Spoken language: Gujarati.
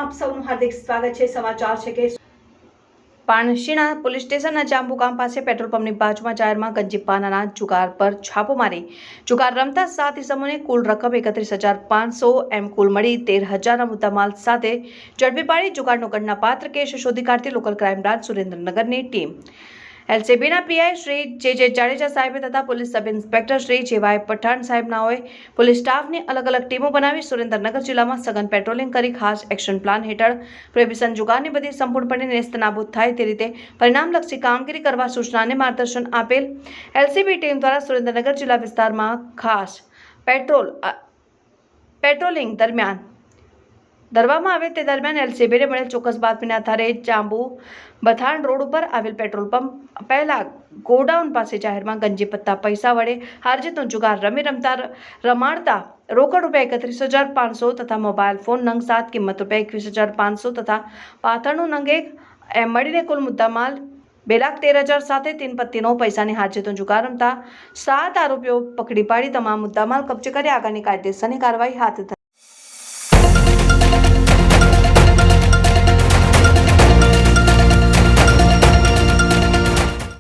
આપ સૌનું હાર્દિક સ્વાગત છે। સમાચાર છે કે પાણશીણા પોલીસ સ્ટેશનના જાંબુ ગામ પાસે પેટ્રોલ પંપની બાજુમાં જાહેરમાં ગંજીપાનાના જુગાર પર છાપો મારી જુગાર રમતા 7 ઇસમોને કુલ રકમ 31,500 એમ કુલ મળી 13,000ના મુદ્દામાલ સાથે ઝડપી પાડી જુગારનો ગણનાપાત્ર કેસ શોધી કાઢતી લોકલ ક્રાઇમ બ્રાન્ચ સુરેન્દ્રનગરની ટીમ એલસીબીના પીઆઈ શ્રી જે જાડેજા સાહેબે તથા police sub inspector Shri J Y Pathan સાહેબ નાઓએ પોલીસ સ્ટાફની અલગ અલગ ટીમો બનાવી સુરેન્દ્રનગર જિલ્લામાં સઘન પેટ્રોલિંગ કરી ખાસ એક્શન પ્લાન હેઠળ પ્રોહિબિશન જુગારની બધી સંપૂર્ણપણે નેસ્તનાબૂદ થાય તે રીતે પરિણામલક્ષી કામગીરી કરવા સૂચના અને માર્ગદર્શન આપેલ। એલસીબી ટીમ દ્વારા સુરેન્દ્રનગર જિલ્લા વિસ્તારમાં ખાસ પેટ્રોલિંગ દરવામાં આવે તે દરમિયાન એલસીબીને મળેલ ચોક્કસ બાતમીના આધારે જાંબુ બથાણ રોડ ઉપર આવેલ પેટ્રોલ પંપ પહેલા ગોડાઉન પાસે જાહેરમાં ગંજી પત્તા પૈસા વડે હારજીતનો જુગાર રમાડતા રોકડ ₹31,500 તથા મોબાઈલ ફોન નંગ 7 કિંમત ₹21,500 તથા પાથરનું નંગ 1 એમ મળીને કુલ મુદ્દામાલ 2,13,000 સાથે 3 પત્તીનો પૈસાની હારજીતનો જુગાર રમતા 7 આરોપીઓ પકડી પાડી તમામ મુદ્દામાલ કબજે કરી આગળની કાયદેસરની કાર્યવાહી હાથ ધરી।